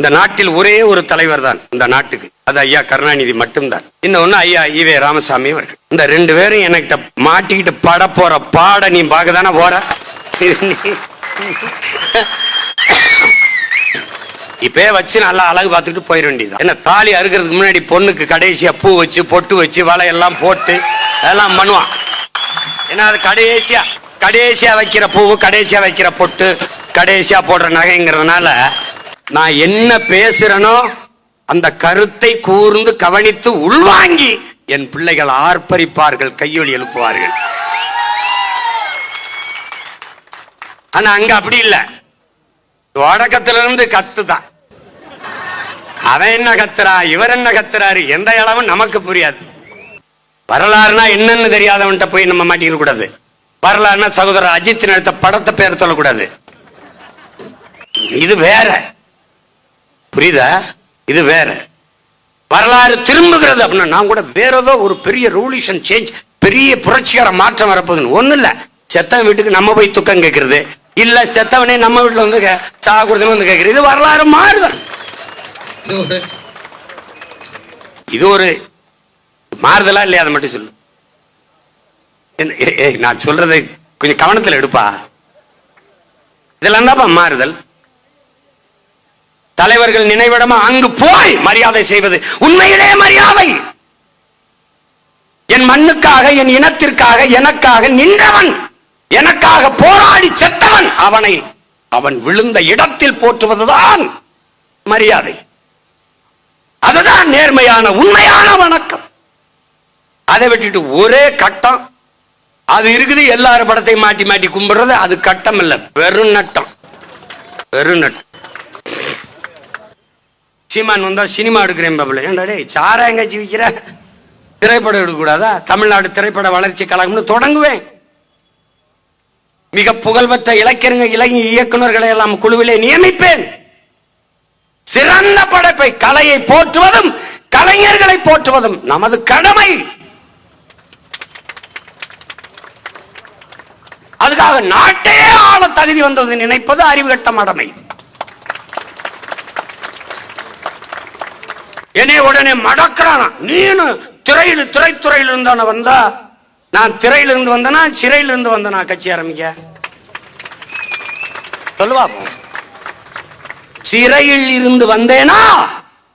இந்த நாட்டில் ஒரே ஒரு தலைவர் தான் இந்த நாட்டுக்கு, அது ஐயா கருணாநிதி மட்டும்தான். இன்னொன்னு ஐயா ஈவே ராமசாமி அவர்கள். இந்த ரெண்டு பேரும் என்கிட்ட மாட்டிக்கிட்டு பட போற பாட நீ பார்க்கதானே போற. இப்பே வச்சு நல்லா அழகு பார்த்துட்டு போயிட வேண்டியது. என்ன தாலி அறுக்கிறதுக்கு முன்னாடி பொண்ணுக்கு கடைசியா பூ வச்சு பொட்டு வச்சு வலையெல்லாம் போட்டு அதெல்லாம் பண்ணுவான். ஏன்னா அது கடைசியா வைக்கிற பூ, கடைசியா வைக்கிற பொட்டு, கடைசியா போடுற நகைங்கிறதுனால நான் என்ன பேசுறேனோ அந்த கருத்தை கூர்ந்து கவனித்து உள்வாங்கி என் பிள்ளைகள் ஆர்ப்பரிப்பார்கள், கையொலி எழுப்புவார்கள். ஆனா அங்க அப்படி இல்ல, தொடக்கத்திலிருந்து கத்துதான். அவன் என்ன கத்துறா, இவர் என்ன கத்துறாரு, எந்த அளவும் நமக்கு புரியாது. வரலாறுனா என்னன்னு தெரியாதவன்ட்ட போய் நம்ம மாட்டிக்க கூடாது. வரலாறுனா சகோதரர் அஜித் எடுத்த படத்தை பேர் சொல்லக்கூடாது. இது வேற, புரியுதா? இது வேற. வரலாறு திரும்புகிறது அப்படின்னா நான் கூட வேற ஏதோ ஒரு பெரிய ரெவல்யூஷன் சேஞ்ச், பெரிய புரட்சிகர மாற்றம் வரப்போகுதுன்னு ஒண்ணு இல்ல. செத்தவன் வீட்டுக்கு நம்ம போய் துக்கம் கேட்கறது இல்ல, செத்தவனே நம்ம வீட்டுல வந்து சாகுறதுன்னு வந்து கேட்கறது. இது வரலாறு மாறுதல். இது ஒரு மாறுதலா இல்லையா? அதை மட்டும் சொல்லு. நான் சொல்றது கொஞ்சம் கவனத்தில் எடுப்பா. இதெல்லாம் தான் மாறுதல். தலைவர்கள் நினைவிடமா அங்கு போய் மரியாதை செய்வது உண்மையிலே மரியாதை. என் மண்ணுக்காக, என் இனத்திற்காக, எனக்காக நின்றவன், எனக்காக போராடி செத்தவன், அவன் விழுந்த இடத்தில் போற்றுவதுதான் மரியாதை. அதுதான் நேர்மையான உண்மையான வணக்கம். அதை விட்டுட்டு ஒரே கட்டம் அது இருக்குது, எல்லாரும் படத்தை மாட்டி மாட்டி கும்பிடுறது, அது கட்டம் இல்ல, வெறும் நட்டம். வெறும் நட்டம். சீமான் வந்தா சினிமா எடுக்கிறேன் பாபுல, ஏன்டா சாரா எங்காச்சும் விற்கிற, திரைப்படம் எடுக்கக்கூடாதா? தமிழ்நாடு திரைப்பட வளர்ச்சி கழகம்னு தொடங்குவேன். மிக புகழ்பெற்ற இளைஞர் இயக்குநர்களை எல்லாம் குழுவிலே நியமிப்பேன். சிறந்த படைப்பை, கலையை போற்றுவதும் கலைஞர்களை போற்றுவதும் நமது கடமை. அதுக்காக நாட்டே ஆள தகுதி வந்தது நினைப்பது அறிவுகட்ட மடமை. என்னை உடனே மடக்கிறானா, நீனு திரைத்துறையில் இருந்தான வந்தா, நான் திரையிலிருந்து வந்தனா சிறையிலிருந்து வந்தனா கட்சி ஆரம்பிக்க சொல்லுவா. சிறையில் இருந்து வந்தேனா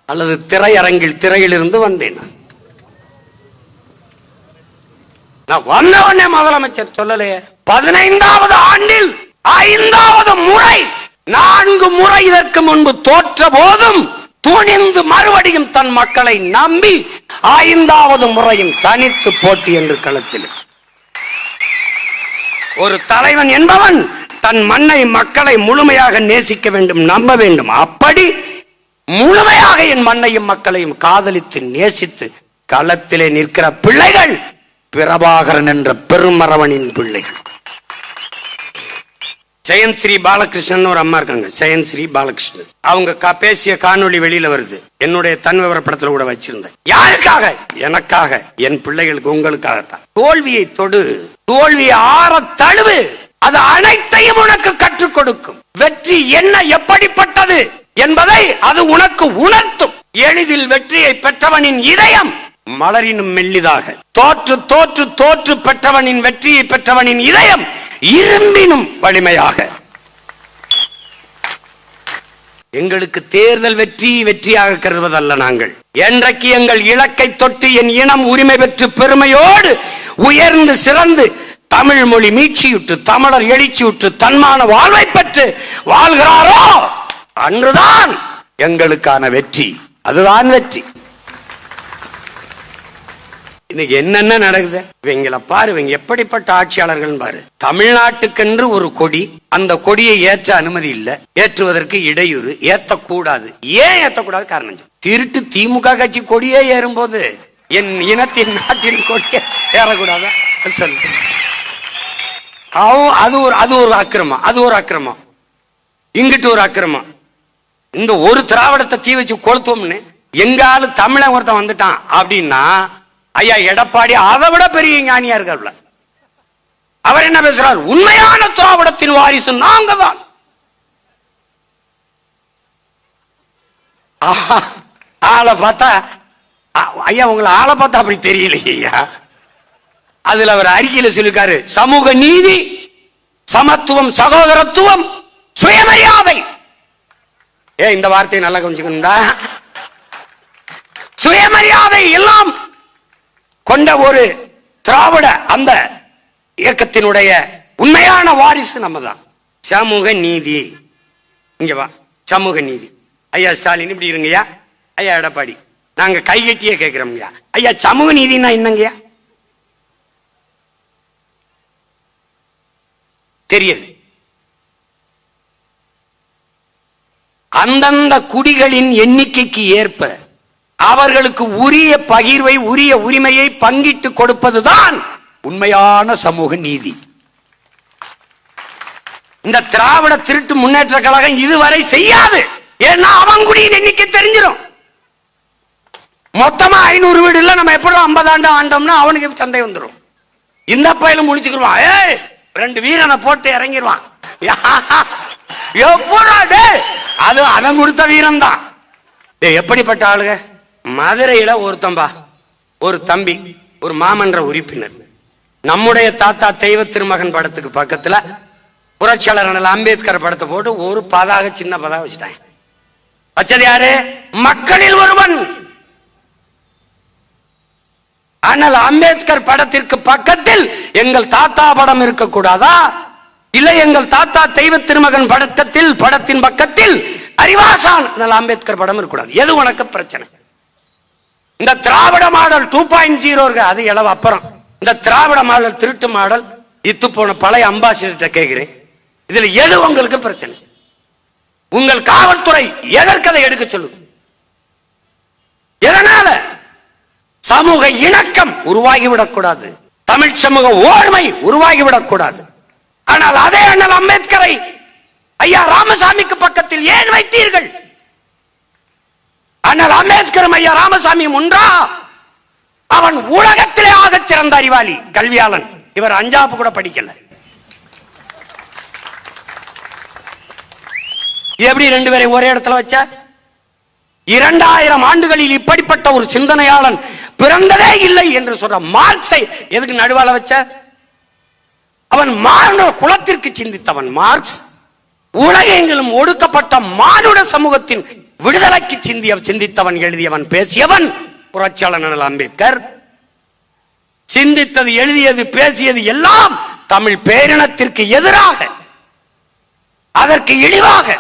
அல்லது திரையரங்கில் திரையில் இருந்து வந்தேனா? நான் வந்த உடனே முதலமைச்சர் சொல்லலையே. 15வது ஆண்டில் 5வது முறை, 4 முறை இதற்கு முன்பு தோற்ற போதும் துணிந்து மறுபடியும் தன் மக்களை நம்பி 5வது முறையும் தனித்து போட்டி என்று களத்தில். ஒரு தலைவன் என்பவன் தன் மண்ணை, மக்களை முழுமையாக நேசிக்க வேண்டும், நம்ப வேண்டும். அப்படி முழுமையாக என் மண்ணையும் மக்களையும் காதலித்து நேசித்து களத்திலே நிற்கிற பிள்ளைகள் பிரபாகரன் என்ற பெருமரவனின் பிள்ளைகள். ஜெயந்த்ஸ்ரீ பாலகிருஷ்ணன் ஒரு அம்மா இருக்காங்க, ஜெயந்த்ஸ்ரீ பாலகிருஷ்ணன். அவங்க பேசிய காணொளி வெளியில வருது, என்னுடைய தன் விவரப்படத்துல கூட வச்சிருந்தேன். யாருக்காக? எனக்காக, என் பிள்ளைகளுக்கு, உங்களுக்காகத்தான். தோல்வியை தொடு, தோல்வியை ஆற தழுவு, அது அனைத்தையும் உனக்கு கற்றுக் கொடுக்கும். வெற்றி என்ன, எப்படிப்பட்டது என்பதை அது உனக்கு உணர்த்தும். எளிதில் வெற்றியை பெற்றவனின் இதயம் மலரினும் மெல்லிதாக, தோற்று தோற்று தோற்று பெற்றவனின் வெற்றியை பெற்றவனின் இதயம் இரும்பினும் வலிமையாக. எங்களுக்கு தேர்தல் வெற்றியாக கருதுவதல்ல. நாங்கள் என்றைக்கு எங்கள் இலக்கை தொட்டு என் இனம் உரிமை பெற்று பெருமையோடு உயர்ந்து சிறந்து தமிழ் மொழி மீட்சியுற்று, தமிழர் எழுச்சியுற்று, தன்மான வாழ்வை பெற்று வாழ்கிறாரோ அன்றுதான் எங்களுக்கான வெற்றி. அதுதான் வெற்றி. இன்னைக்கு என்னென்ன நடக்குது இவங்கள பாரு, இவங்க எப்படிப்பட்ட ஆட்சியாளர்கள் பாரு. தமிழ்நாட்டுக்கென்று ஒரு கொடி, அந்த கொடியை ஏற்ற அனுமதி இல்லை, ஏற்றுவதற்கு இடையூறு, ஏற்றக்கூடாது. ஏன் ஏற்றக்கூடாது? காரணம் திருட்டு திமுக கட்சி கொடியே ஏறும்போது என் இனத்தின் நாட்டின் கொடியே ஏறக்கூடாதா? அது ஒரு அக்கிரமம், அது ஒரு அக்கிரமம், இங்கிட்டு ஒரு அக்கிரமம். இந்த ஒரு திராவிடத்தை தீ வச்சு கொளுத்தோம்னு எங்காலு தமிழன் ஒருத்தன் வந்துட்டான் அப்படின்னா, ஐயா எடப்பாடி அதை விட பெரிய ஞானியா இருக்காருல்ல. அவர் என்ன பேசுறார்? உண்மையான திராவிடத்தின் வாரிசு நாங்க தான். ஆளை பார்த்தா ஐயா உங்களை ஆளை பார்த்தா அப்படி தெரியலையா. அதுல அவர் அறிக்கையில சொல்லிருக்காரு, சமூக நீதி, சமத்துவம், சகோதரத்துவம், சுயமரியாதை. இந்த வார்த்தையை நல்லா கொஞ்சிக்கணும்டா. சுயமரியாதை எல்லாம் கொண்ட ஒரு திராவிட அந்த இயக்கத்தினுடைய உண்மையான வாரிசு நம்ம தான். சமூக நீதி, இங்க வா, சமூக நீதி. ஐயா ஸ்டாலின் இப்படி இருங்கய்யா, ஐயா எடப்பாடி நாங்க கைகட்டியே கேட்கிறோம்யா, ஐயா சமூக நீதினா என்னங்கய்யா தெரியுது? அந்தந்த குடிகளின் எண்ணிக்கைக்கு ஏற்ப அவர்களுக்கு உரிய பகிர்வை, உரிய உரிமையை பங்கிட்டு கொடுப்பதுதான் உண்மையான சமூக நீதி. இந்த திராவிட திருட்டு முன்னேற்ற கழகம் இதுவரை செய்யாது. ஏன்னா அவன் குடியின் எண்ணிக்கை தெரிஞ்சிடும். மொத்தமா 500 வீடு இல்ல, நம்ம எப்படி 50 ஆண்டு ஆண்டோம்னா அவனுக்கு சந்தை வந்துடும். இந்த பயில முடிச்சுக்கிடுவான், 2 வீரனை போட்டு இறங்கிடுவான். அது அவன் கொடுத்த வீரன் தான். எப்படிப்பட்ட ஆளுங்க? மதுரையில ஒருத்தம்பா, ஒரு தம்பி, ஒரு மாமன்ற உறுப்பினர், நம்முடைய தாத்தா தெய்வ திருமகன் படத்துக்கு பக்கத்துல புரட்சியாளர் அம்பேத்கர் படத்தை போட்டு ஒரு பதாக, சின்ன பதாக வச்சுட்டாங்க. வச்சது யாரு? மக்களில் ஒருவன். ஆனால் அம்பேத்கர் படத்திற்கு பக்கத்தில் எங்கள் தாத்தா படம் இருக்கக்கூடாதா? இல்லை எங்கள் தாத்தா தெய்வ திருமகன் படத்தின் பக்கத்தில் அறிவாசான் அம்பேத்கர் படம் இருக்கக்கூடாது. எது உனக்கு பிரச்சனை? இந்த திராவிட மாடல் 2.0 அது எளவு அப்புறம். இந்த திராவிட மாடல் திருட்டு மாடல் இத்து போன பழைய அம்பாசிடர் கேட்கிறேன், இதுல எது உங்களுக்கு பிரச்சனை? உங்கள் காவல்துறை எதற்கதை எடுக்க சொல்லுது? எதனால? சமூக இணக்கம் உருவாகிவிடக் கூடாது, தமிழ் சமூக ஓர்மை உருவாகிவிடக் கூடாது. ஆனால் அதே அண்ணல் அம்பேத்கரை ஐயா ராமசாமிக்கு பக்கத்தில் ஏன் வைத்தீர்கள்? அண்ணல் அம்பேத்கரும் ஐயா ராமசாமியும் ஒன்றா? அவன் உலகத்திலே ஆகச் சிறந்த அறிவாளி, கல்வியாளன். இவர் 5ஆப்பு கூட படிக்கல. எப்படி 2 பேரை ஒரே இடத்துல வச்ச? 2000 ஆண்டுகளில் இப்படிப்பட்ட ஒரு சிந்தனையாளன் பிறந்ததே இல்லை என்று சொல்ற மார்க்ஸை எதுக்கு நடுவால வச்ச? அவன் மானுட குலத்திற்கு சிந்தித்தவன் மார்க்ஸ். உலகெங்கிலும் ஒடுக்கப்பட்ட மானுட சமூகத்தின் விடுதலைக்கு சிந்தித்தவன், எழுதியவன், பேசியவன் புரட்சியாளர் அண்ணல் அம்பேத்கர். சிந்தித்தது, எழுதியது, பேசியது எல்லாம் தமிழ் பேரினத்திற்கு எதிராக, அதற்கு இழிவாக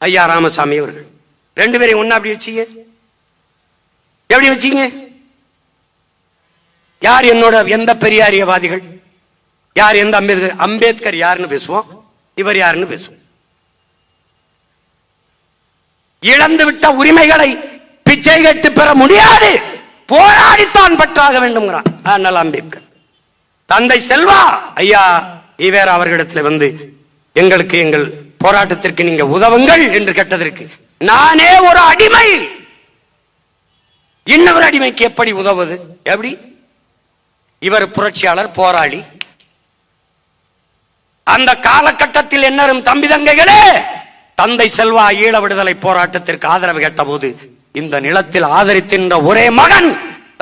ஐயா ராமசாமி அவர்கள் 2 பேரையும் ஒண்ணா அப்படி வச்சீங்க. எப்படி வச்சீங்க? யார் என்னோட எந்த பெரியாரியவாதிகள், யார் எந்த அம்பேத்கர் யாருன்னு பேசுவோம், இவர் யாருன்னு பேசுவோம். இழந்து விட்ட உரிமைகளை பிச்சை கேட்டு பெற முடியாது, போராடித்தான் பெற்றாக வேண்டும் அண்ணல் அம்பேத்கர். தந்தை செல்வா ஐயா ஈவேரா அவர்களிடத்தில் வந்து எங்களுக்கு எங்கள் போராட்டத்திற்கு நீங்க உதவுங்கள் என்று கேட்டதற்கு, நானே ஒரு அடிமை, இன்னொரு அடிமைக்கு எப்படி உதவுவது? எப்படி? இவர் புரட்சியாளர், போராளி. அந்த காலகட்டத்தில் என்னரும் தம்பி தங்கைகளே, தந்தை செல்வா ஈழ விடுதலை போராட்டத்திற்கு ஆதரவு கேட்ட போது இந்த நிலத்தில் ஆதரித்தின்ற ஒரே மகன்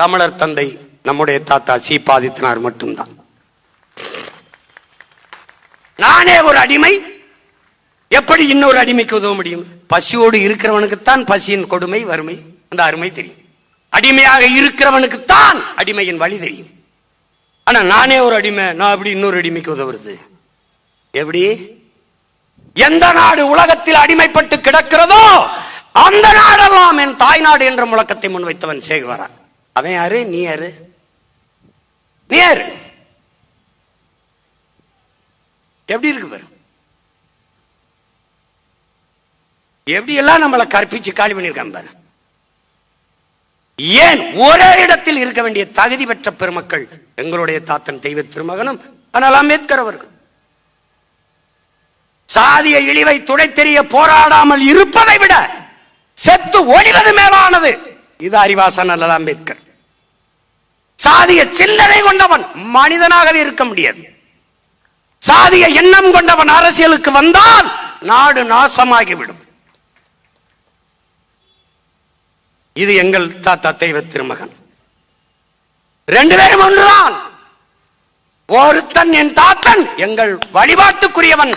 தமிழர் தந்தை நம்முடைய தாத்தா சீபா ஆதித்தனார் மட்டும்தான். நானே ஒரு அடிமை, எப்படி இன்னொரு அடிமைக்கு உதவ முடியும்? பசியோடு இருக்கிறவனுக்குத்தான் பசியின் கொடுமை, வறுமை, அந்த அருமை தெரியும். அடிமையாக இருக்கிறவனுக்குத்தான் அடிமையின் வழி தெரியும். ஆனா நானே ஒரு அடிமை, நான் எப்படி இன்னொரு அடிமைக்கு உதவுறது? எப்படி? எந்த நாடு உலகத்தில் அடிமைப்பட்டு கிடக்கிறதோ அந்த நாடெல்லாம் என் தாய் நாடு என்ற முழக்கத்தை முன்வைத்தவன் சேகுவாரா. அவன் யாரு? நீ யாரு? நீ யாரு? எப்படி இருக்கு பாரு, எப்படி எல்லாம் நம்மளை கற்பிச்சு காலி பண்ணிருக்கான் பாரு. ஏன் ஒரே இடத்தில் இருக்க வேண்டிய தகுதி பெற்ற பெருமக்கள் எங்களுடைய தாத்தன் தெய்வ திருமகனும் அண்ணல் அம்பேத்கர் அவர்கள். சாதிய இழிவை துடைத்தெறிய போராடாமல் இருப்பதை விட செத்து ஒழிவது மேலானது. இது அறிவாசன் அண்ணல் அம்பேத்கர். சாதிய சிந்தனை கொண்டவன் மனிதனாகவே இருக்க முடியாது. சாதிய எண்ணம் கொண்டவன் அரசியலுக்கு வந்தால் நாடு நாசமாகிவிடும். இது எங்கள் தாத்தா தெய்வ திருமகன். ரெண்டு பேரும் ஒன்றுதான். ஒருத்தன் என் தாத்தன், எங்கள் வழிபாட்டுக்குரியவன்.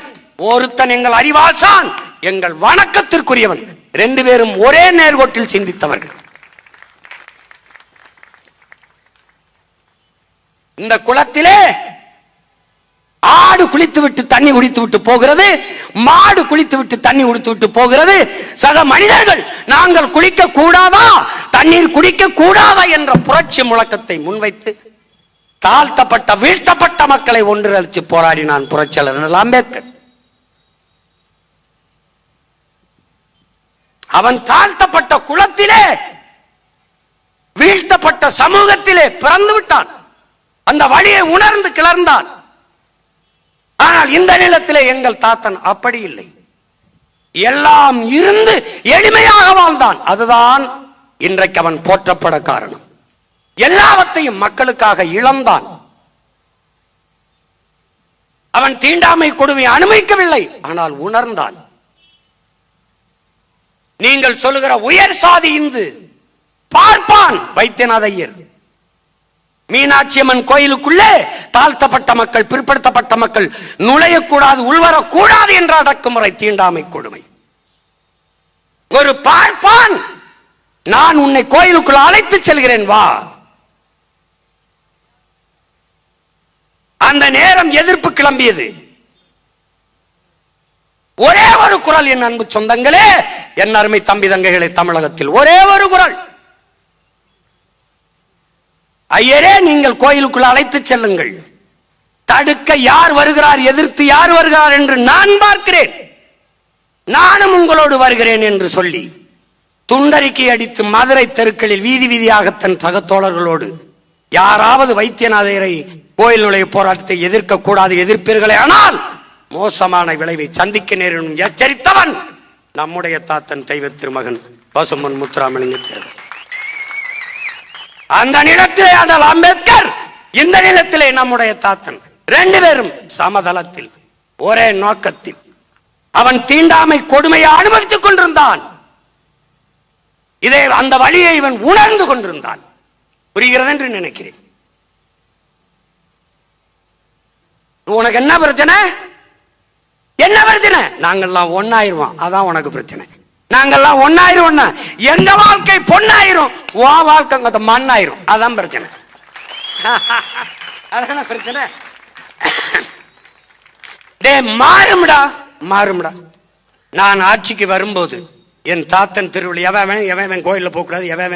ஒருத்தன் எங்கள் அறிவாசான், எங்கள் வணக்கத்திற்குரியவன். ரெண்டு பேரும் ஒரே நேர்கோட்டில் சிந்தித்தவர்கள். இந்த குளத்திலே ஆடு குளித்து விட்டு தண்ணி குடித்து விட்டு போகிறது, மாடு குளித்து விட்டு தண்ணி குடித்து விட்டு போகிறது. சக மனிதர்கள் நாங்கள் குளிக்க கூடாதா, தண்ணீர் குடிக்க கூடாதா என்ற புரட்சி முழக்கத்தை முன்வைத்து தாழ்த்தப்பட்ட வீழ்த்தப்பட்ட மக்களை ஒன்றிணைச்சு போராடினான் புரட்சியாளர் அம்பேத்கர். அவன் தாழ்த்தப்பட்ட குலத்திலே வீழ்த்தப்பட்ட சமூகத்திலே பிறந்து விட்டான். அந்த வழியை உணர்ந்து கிளர்ந்தான். ஆனால் இந்த நிலத்திலே எங்கள் தாத்தன் அப்படி இல்லை. எல்லாம் இருந்து எளிமையாக வாழ்ந்தான். அதுதான் இன்றைக்கு அவன் போற்றப்பட காரணம். எல்லாவற்றையும் மக்களுக்காக இழந்தான். அவன் தீண்டாமை கொடுமை அனுமதிக்கவில்லை, ஆனால் உணர்ந்தான். நீங்கள் சொல்லுகிற உயர் சாதி இந்து பார்ப்பான் வைத்தியநாத ஐயர். மீனாட்சி அம்மன் கோயிலுக்குள்ளே தாழ்த்தப்பட்ட மக்கள், பிற்படுத்தப்பட்ட மக்கள் நுழையக்கூடாது, உள்வரக்கூடாது என்ற அடக்குமுறை தீண்டாமை கொடுமை. ஒரு பார்ப்பான், நான் உன்னை கோயிலுக்குள் அழைத்து செல்கிறேன் வா. அந்த நேரம் எதிர்ப்பு கிளம்பியது. ஒரே ஒரு குரல், என் அன்பு சொந்தங்களே, என் அருமை தம்பி தங்கைகளை, தமிழகத்தில் ஒரே ஒரு குரல், ஐயரே நீங்கள் கோயிலுக்குள் அழைத்து செல்லுங்கள், தடுக்க யார் வருகிறார், எதிர்த்து யார் வருகிறார் என்று நான் பார்க்கிறேன், நானும் உங்களோடு வருகிறேன் என்று சொல்லி துண்டறிக்கை அடித்து மதுரை தெருக்களில் வீதி வீதியாக தன் சகத்தோழர்களோடு யாராவது வைத்தியநாதரை கோயில் நுழைய போராட்டத்தை எதிர்க்க கூடாது, எதிர்ப்பீர்களே ஆனால் மோசமான விளைவை சந்திக்க நேரிடும் எச்சரித்தவன் நம்முடைய தாத்தன் தெய்வ திருமகன் பசும்பொன் முத்துராமலிங்க தேவர். அந்த நிலத்திலே ஆனால் அம்பேத்கர், இந்த நிலத்திலே நம்முடைய தாத்தன். ரெண்டு பேரும் சமதளத்தில் ஒரே நோக்கத்தில். அவன் தீண்டாமை கொடுமையை அனுபவித்துக் கொண்டிருந்தான். இதை அந்த வழியை இவன் உணர்ந்து கொண்டிருந்தான். புரிகிறது என்று நினைக்கிறேன். உனக்கு என்ன பிரச்சனை? என்ன பிரச்சனை? நாங்கெல்லாம் ஒன்னாயிருவோம், அதான் உனக்கு பிரச்சனை. நாங்கெல்லாம் ஒன்னாயிரும், எங்க வாழ்க்கை பொண்ணாயிரும், உன் வாழ்க்கை மண்ணாயிரும், அதான் பிரச்சனை. அதான பிரச்சனை. டே மாறும்டா, மாறும்டா. நான் ஆட்சிக்கு வரும்போது என் தாத்தன் திருவிழா எவன் எவன் கோயிலில் போகக்கூடாது, எவன்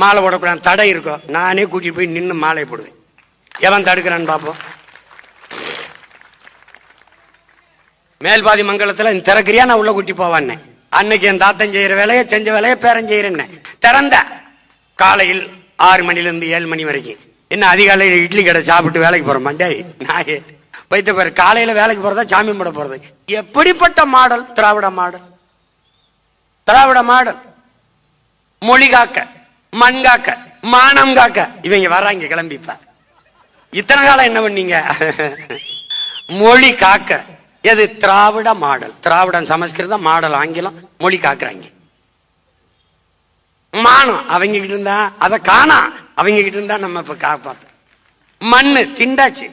மாலை போடக்கூடாது தடை இருக்கும், நானே கூட்டிட்டு போய் நின்று மாலை போடுவேன். எவன் தடுக்கிறான்னு பார்ப்போம். மேல்பாதி மங்கலத்தில் திறக்கிறியா, நான் உள்ள கூட்டி போவான்னு. அன்னைக்கு என் தாத்தன் செய்யற வேலையை செஞ்ச வேலையை பேரன் செய்யறேன். திறந்த காலையில் 6 மணிலிருந்து 7 மணி வரைக்கும். என்ன அதிகாலையில் இட்லி கடை சாப்பிட்டு வேலைக்கு போற மாட்டே நாயே வைத்த பேர். காலையில வேலைக்கு போறதா சாமி போட போறது. எப்படிப்பட்ட மாடல்? திராவிட மாடல். திராவிட மாடல். மொழி காக்க, மண் காக்க, மானம் காக்க இவங்க வர்றாங்க கிளம்பிப்ப. இத்தனை காலம் என்ன பண்ணீங்க? மொழி காக்க. எது? திராவிட மாடல். திராவிடம் சமஸ்கிருதம், மாடல் ஆங்கிலம், மொழி காக்குறாங்க. மானம் அவங்க கிட்ட இருந்தா அதை காணா, அவங்க கிட்ட இருந்தா நம்ம இப்ப காப்பாத்த. மண்ணு திண்டாச்சு.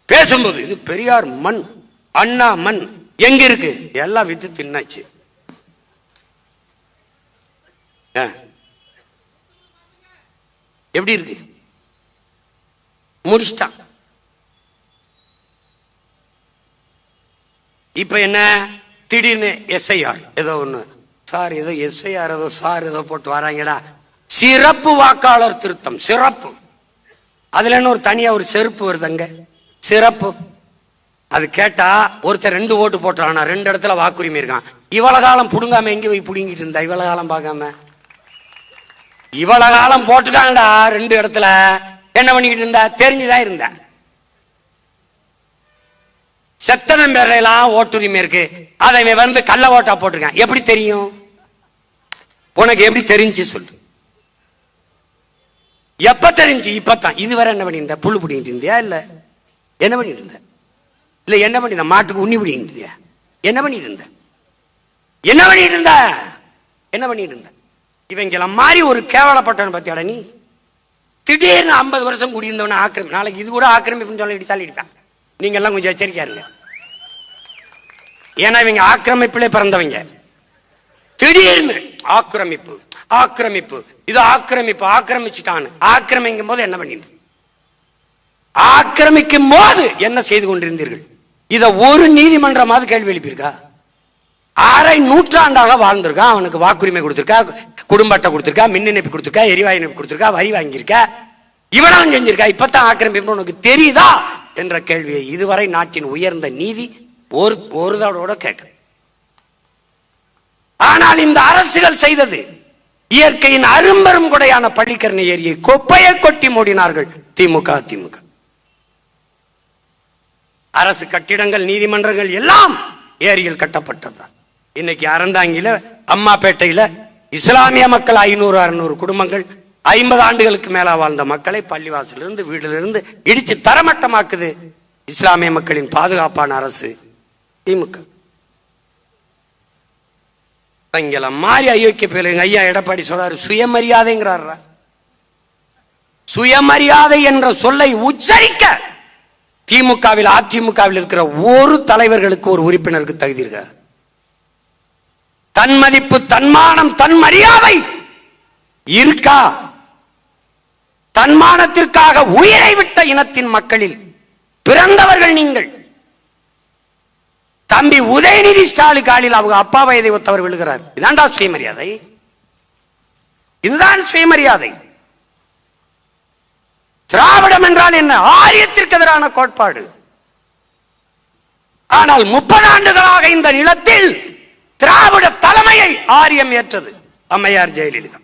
பேசும்போது இது பெரியார் மண், அண்ணா மண் எங்க இருக்கு? எல்லாம் வித்து தின்னாச்சு. எப்படி இருக்கு? முடிச்சிட்டான். இப்ப என்ன? திடீர்னு எஸ்ஐஆர் ஏதோ ஒண்ணு, சார் ஏதோ எஸ்ஐஆர் ஏதோ சார் ஏதோ போட்டு வராங்கடா. சிறப்பு வாக்காளர் திருத்தம். சிறப்பு. அதுல என்ன ஒரு தனியா ஒரு செருப்பு வருதுங்க, சிறப்பு. அது கேட்டா ஒருத்தர் 2 ஓட்டு போட்டானா, 2 இடத்துல வாக்குரிமை இருக்கான். இவ்வளவு காலம் புடுங்காம எங்க போய் புடுங்கிட்டு இருந்தா? இவ்வளவு காலம் பார்க்காம இவ்வளவு காலம் போட்டுக்காங்கடா 2 இடத்துல. என்ன பண்ணிக்கிட்டு இருந்தா? தெரிஞ்சுதான் இருந்த. செத்தனம் பேரெல்லாம் ஓட்டுரிமை இருக்கு, அதை வந்து கள்ள ஓட்டா போட்டிருக்கான். எப்படி தெரியும் உனக்கு? எப்படி தெரிஞ்சு சொல்லு. எப்ப தெரிஞ்சு? இப்பதான். இதுவரை என்ன பண்ணியிருந்த? புல்லு பிடிங்கிட்டு இருந்தியா? இல்ல என்ன பண்ணிட்டு இருந்த? இல்ல என்ன பண்ணிருந்த? மாட்டுக்கு உண்ணி பிடிங்கிட்டு இருந்தியா? என்ன பண்ணிட்டு இருந்த? என்ன பண்ணிட்டு இருந்த? என்ன பண்ணிட்டு இருந்த? இவங்கள மாதிரி ஒரு கேவலப்பட்டவன் பத்தியாட நீ. திடீர்னு 50 வருஷம் குடியிருந்தவன ஆக்கிரமி, நாளைக்கு இது கூட ஆக்கிரமிப்புன்னு சொல்லி இடிச்சாலும் இடிப்பான். நீங்க எல்லாம் கொஞ்சம் எச்சரிக்கையா இருங்க. ஏன்னா இவங்க ஆக்கிரமிப்பிலே பிறந்தவங்க. திடீர்னு ஆக்கிரமிப்பு ஆக்கிரமிப்பு, இது ஆக்கிரமிப்பு, ஆக்கிரமிச்சுட்டான்னு. ஆக்கிரமிக்கும் போது என்ன பண்ணிட்டு, ஆக்கிரமிக்கும் போது என்ன செய்து கொண்டிருந்தீர்கள்? இத ஒரு நீதிமன்றமாவது கேள்வி எழுப்பியிருக்கா? அரை நூற்றாண்டாக வாழ்ந்திருக்கா, அவனுக்கு வாக்குரிமை கொடுத்திருக்கா, குடும்ப அட்டை கொடுத்திருக்கா, மின் இணைப்பு கொடுத்திருக்கா, எரிவாயு இணைப்பு கொடுத்திருக்கா, வரி வாங்கியிருக்கா, இவ்வளவு செஞ்சிருக்கா. இப்பதான் ஆக்கிரமிப்பு உனக்கு தெரியுதா என்ற கேள்வியை இதுவரை நாட்டின் உயர்ந்த நீதி ஒரு தடவோட கேட்க. ஆனால் இந்த அரசுகள் செய்தது இயற்கையின் அரும்பெரும் கொடையான பள்ளிக்கரணை ஏரியை கொப்பையை கொட்டி மூடினார்கள் திமுக அதிமுக. அரசு கட்டிடங்கள், நீதிமன்றங்கள் எல்லாம் ஏரியில் கட்டப்பட்டதுதான். இன்னைக்கு அறந்தாங்கில, அம்மாப்பேட்டையில இஸ்லாமிய மக்கள் 500-600 குடும்பங்கள் 50 ஆண்டுகளுக்கு மேல வாழ்ந்த மக்களை பள்ளிவாசலிருந்து வீட்டிலிருந்து இடிச்சு தரமட்டமாக்குது இஸ்லாமிய மக்களின் பாதுகாப்பான அரசு திமுக. மாறி அயோக்கிய பேருங்க. ஐயா எடப்பாடி சொல்றாரு சுயமரியாதைங்கிறார். சுயமரியாதை என்ற சொல்லை உச்சரிக்க திமுகவில் அதிமுகவில் இருக்கிற ஒரு தலைவர்களுக்கு, ஒரு உறுப்பினருக்கு தகுதி இருக்க. தன் மதிப்பு, தன்மானம், தன் மரியாதை இருக்கா? தன்மானத்திற்காக உயிரை விட்ட இனத்தின் மக்களில் பிறந்தவர்கள் நீங்கள். தம்பி உதயநிதி ஸ்டாலின் காலில் அவங்க அப்பா வயதை ஒத்தவர் விழுகிறார். இதான்டா சுயமரியாதை? இதுதான் சுயமரியாதை. திராவிடம் என்றால் என்ன? ஆரியத்திற்கு எதிரான கோட்பாடு. ஆனால் 30 ஆண்டுகளாக இந்த நிலத்தில் திராவிட தலைமையை ஆரியம் ஏற்றது அம்மையார் ஜெயலலிதா.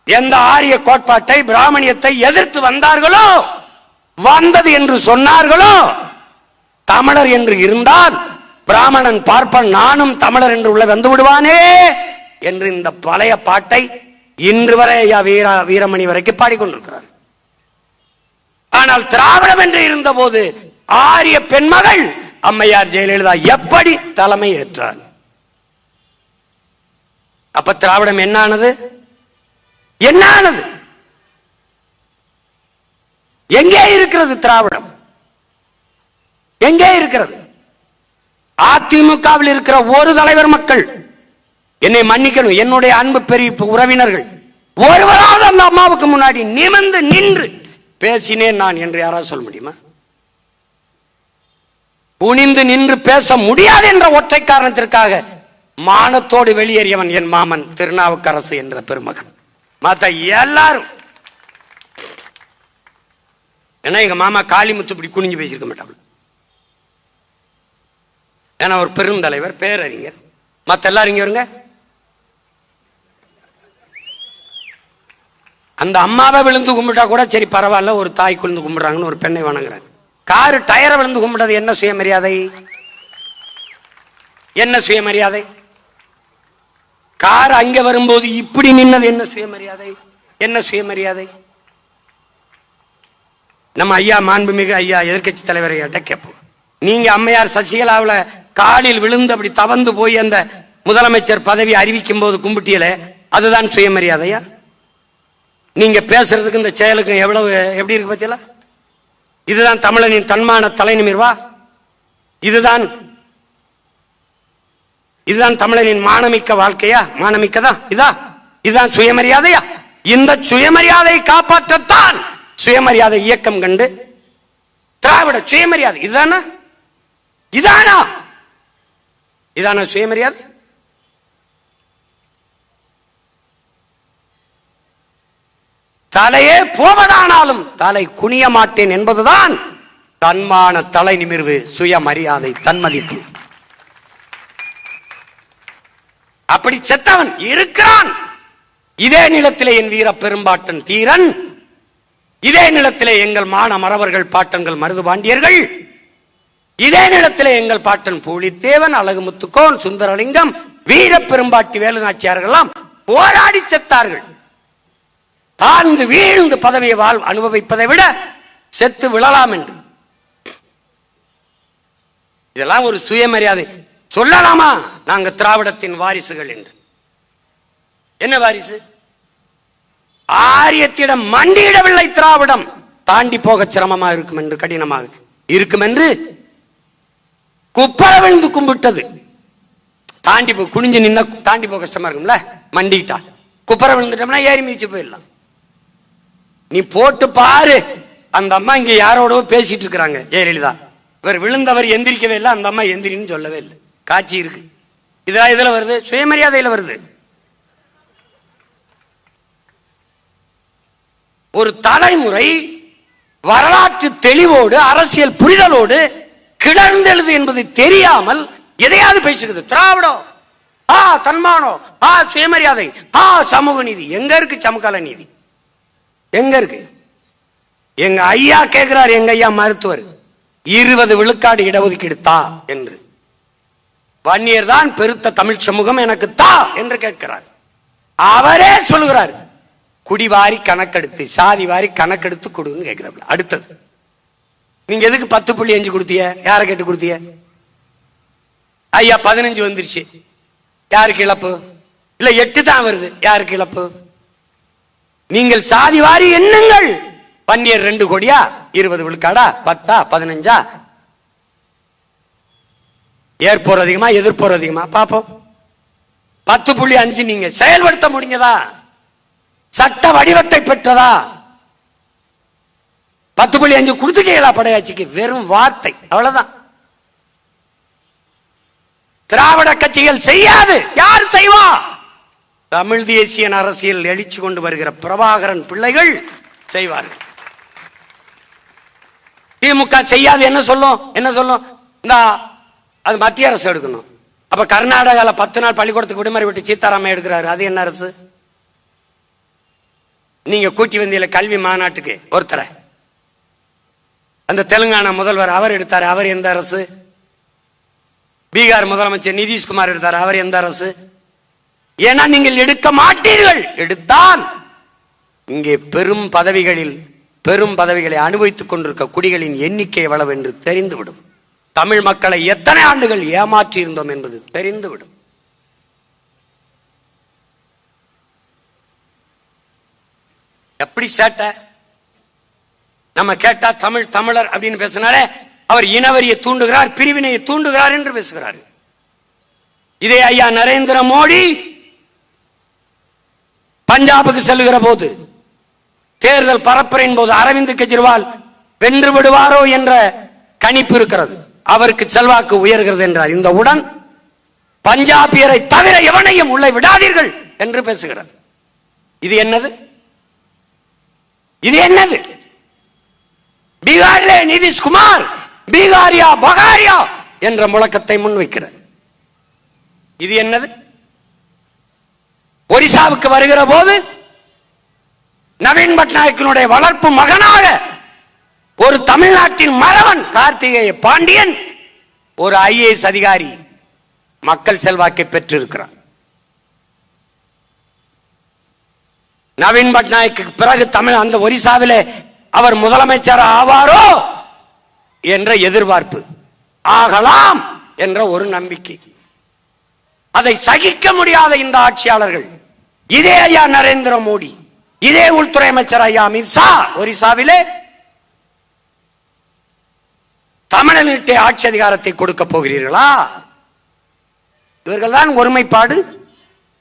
எந்த ஆரிய கோட்பாட்டை, பிராமணியத்தை எதிர்த்து வந்தார்களோ, வந்தது என்று சொன்னார்களோ, தமிழர் என்று இருந்தால் பிராமணன் பார்ப்பன், நானும் தமிழர் என்று உள்ள வந்து விடுவானே என்று இந்த பழைய பாட்டை இன்று வரை ஐயா வீரமணி வரைக்கும் பாடிக்கொண்டிருக்கிறார். ஆனால் திராவிடம் என்று இருந்த போது ஆரிய பெண்மகள் அம்மையார் ஜெயலலிதா எப்படி தலைமை ஏற்றார்? அப்ப திராவிடம் என்ன ஆனது? என்ன ஆனது? எங்கே இருக்கிறது திராவிடம்? எங்கே இருக்கிறது? அதிமுகவில் இருக்கிற ஒரு தலைவர் மக்கள், என்னை மன்னிக்கணும், என்னுடைய அன்பு பெரிய உறவினர்கள், ஒருவராவது அந்த அம்மாவுக்கு முன்னாடி நிமிர்ந்து நின்று பேசினேன் நான் என்று யாராவது சொல்ல முடியுமா? குனிந்து நின்று பேச முடியாது என்ற ஒற்றை காரணத்திற்காக மானத்தோடு வெளியேறியவன் என் மாமன் திருநாவுக்கரசு என்ற பெருமகன். மத்த எல்லாரும் ஏன்னா எங்க மாமா காளிமுத்து இப்படி குனிஞ்சு பேசியிருக்க மாட்டாங்க. ஏன்னா ஒரு பெருந்தலைவர், பேரறிஞர். மத்த எல்லாரும் இங்க வருங்க. அந்த அம்மாவை விழுந்து கும்பிட்டா கூட சரி பரவாயில்ல, ஒரு தாய் குழுந்து கும்பிடுறாங்கன்னு ஒரு பெண்ணை வணங்குறாங்க. காரு டயரை விழுந்து கும்பிடுறது என்ன சுயமரியாதை? என்ன சுயமரியாதை? கார் அங்க வரும்போது இப்படி நின்னது என்ன சுயமரியாதை? என்ன சுயமரியாதை? நம்ம ஐயா மாண்புமிகு ஐயா எதிர்கட்சி தலைவரை கேட்போம். நீங்க அம்மையார் சசிகலாவில் காலில் விழுந்து அப்படி தவந்து போய் அந்த முதலமைச்சர் பதவி அறிவிக்கும் போது கும்பிட்டியல, அதுதான் சுயமரியாதையா? நீங்க பேசுறதுக்கு இந்த செயலுக்கு எப்படி இருக்கு பத்தியல? இதுதான் தமிழனின் தன்மான தலை நிமிர்வா? இதுதான் தமிழனின் மானமிக்க வாழ்க்கையா? மானமிக்கதா? இதுதான் சுயமரியாதையா? இந்த சுயமரியாதை காப்பாற்றத்தான் சுயமரியாதை இயக்கம் கண்டு திராவிட சுயமரியாதை இதுதானா? இதானா சுயமரியாதை? தலையே போவதானாலும் தலை குனிய மாட்டேன் என்பதுதான் தன்மான தலை நிமிர்வு, சுயமரியாதை, தன்மதிப்பு. அப்படி செத்தவன் இருக்கிறான். இதே நிலத்திலே என் வீர பெரும்பாட்டன் தீரன், இதே நிலத்திலே எங்கள் மான மறவர்கள் பாட்டன்கள் மருது பாண்டியர்கள், இதே நிலத்திலே எங்கள் பாட்டன் பூலித்தேவன், அழகுமுத்துக்கோன், சுந்தரலிங்கம், வீர பெரும்பாட்டி வேலுநாச்சியார்கள் போராடி செத்தார்கள். தாழ்ந்து வீழ்ந்து பதவியை அனுபவிப்பதை விட செத்து விழலாம் என்று. இதெல்லாம் ஒரு சுயமரியாதை சொல்லலாமா? நாங்க திராவிடத்தின் வாரிசுகள் என்று என்ன வாரிசு? ஆரியத்திடம் மண்டியிடவில்லை திராவிடம். தாண்டி போக சிரமமா இருக்கும் என்று, கடினமாக இருக்கும் என்று குப்பர விழுந்து கும்பிட்டது. தாண்டி போ, குனிஞ்சு நின்ன தாண்டி போக கஷ்டமா இருக்கும்ல, மண்டிட்டா. குப்பர விழுந்துட்டோம்னா ஏறி மிதிச்சு போயிடலாம். நீ போட்டு பாரு, அந்த அம்மா இங்க யாரோட பேசிட்டு இருக்கிறாங்க, ஜெயலலிதா. இவர் விழுந்தவர் எந்திரிக்கவே இல்லை, அந்த அம்மா எந்திரின்னு சொல்லவே இல்லை. காட்சி இருக்கு. இதெல்லாம் இதுல வருது, சுயமரியாதையில வருது. ஒரு தலைமுறை வரலாற்று தெளிவோடு அரசியல் புரிதலோடு கிளர்ந்தெழுது என்பது தெரியாமல் எதையாவது பேசுகிறது. திராவிடம், தன்மானம், சுயமரியாதை, சமூக நீதி. எங்க இருக்கு சமகால நீதி? எங்க இருக்கு? எங்க ஐயா கேட்கிறார், எங்க ஐயா மருத்துவர், 20 விழுக்காடு இடஒதுக்கீடு தா என்று. வன்னியர் தான் பெருத்த தமிழ் சமூகம், எனக்கு தா என்று கேட்கிறார். அவரே சொல்லுகிறார், குடிவாரி கணக்கெடுத்து, சாதி வாரி கணக்கெடுத்து கொடுன்னு கேட்கிறார். அடுத்தது, நீங்க எதுக்கு 10.5 கொடுத்தீங்க? யாரை கேட்டு கொடுத்தீங்க? ஐயா 15 வந்துருச்சு, யாருக்கு இழப்பு? இல்ல 8 தான் வருது, யாருக்கு இழப்பு? நீங்கள் சாதி வாரி எண்ணுங்கள். வன்னியர் 2 கோடியா, 20 விழுக்காடா, 10, 15? ஏற்போர் அதிகமா, எதிர்ப்போர் அதிகமா? பாப்போம். 10.5 நீங்க செயல்படுத்த முடிஞ்சதா? சட்ட வடிவத்தை பெற்றதா? 10.5 கொடுத்துட்டீங்களா படையாட்சிக்கு? வெறும் வார்த்தை, அவ்வளவுதான். திராவிட கட்சிகள் செய்யாது, யார் செய்வா? தமிழ் தேசிய அரசியல் எழுச்சி கொண்டு வருகிற பிரபாகரன் பிள்ளைகள் செய்வார்கள். திமுக செய்யாது. என்ன சொல்லும்? என்ன சொல்லும்? இந்த அது மத்திய அரசு எடுக்கணும். அப்ப கர்நாடகாவில் 10 நாள் பள்ளிக்கூடத்துக்கு விடுமுறை விட்டு சீதாராமன் எடுக்கிறாரு, அது என்ன அரசு? நீங்க கூட்டி வந்தியில கல்வி மாநாட்டுக்கு ஒருத்தரை, அந்த தெலுங்கானா முதல்வர் அவர் எடுத்தார், அவர் எந்த அரசு? பீகார் முதலமைச்சர் நிதிஷ்குமார் எடுத்தார், அவர் எந்த அரசு? ஏன்னா நீங்கள் எடுக்க மாட்டீர்கள். எடுத்தால் இங்கே பெரும் பதவிகளை அனுபவித்துக் கொண்டிருக்க குடிகளின் எண்ணிக்கை எவ்வளவு என்று தெரிந்துவிடும். தமிழ் மக்களை எத்தனை ஆண்டுகள் ஏமாற்றி இருந்தோம் என்பது தெரிந்துவிடும். எப்படி சேட்டை? நம்ம கேட்டா தமிழர் அப்படின்னு பேசினாலே அவர் இனவரியை தூண்டுகிறார், பிரிவினையை தூண்டுகிறார் என்று பேசுகிறார். இதே ஐயா நரேந்திர மோடி பஞ்சாபுக்கு செல்லுகிற போது, தேர்தல் பரப்புரையின் போது, அரவிந்த் கெஜ்ரிவால் வென்று விடுவாரோ என்ற கணிப்பு இருக்கிறது, அவருக்கு செல்வாக்கு உயர்கிறது என்றார். இந்த உடன் பஞ்சாபியரை தவிர எவனையும் உள்ளே விடாதீர்கள் என்று பேசுகிறார். இது என்னது? இது என்னது? பீகாரிலே நிதிஷ்குமார் பீகாரியா பகாரியா என்ற முழக்கத்தை முன்வைக்கிறார். இது என்னது? ஒரிசாவுக்கு வருகிற போது நவீன் பட்நாயக்கினுடைய வளர்ப்பு மகனாக ஒரு தமிழ்நாட்டின் மறவன் கார்த்திகேய பாண்டியன் ஒரு IAS அதிகாரி மக்கள் செல்வாக்கை பெற்றிருக்கிறார். நவீன் பட்நாயக்கு பிறகு தமிழ் அந்த ஒரிசாவிலே அவர் முதலமைச்சர் ஆவாரோ என்ற எதிர்பார்ப்பு, ஆகலாம் என்ற ஒரு நம்பிக்கை. அதை சகிக்க முடியாத இந்த ஆட்சியாளர்கள், இதே ஐயா நரேந்திர மோடி, இதே உள்துறை அமைச்சர் ஐயா அமித்ஷா ஒரிசாவிலே தமிழனிட்டே ஆட்சி அதிகாரத்தை கொடுக்க போகிறீர்களா? இவர்கள் தான் ஒருமைப்பாடு,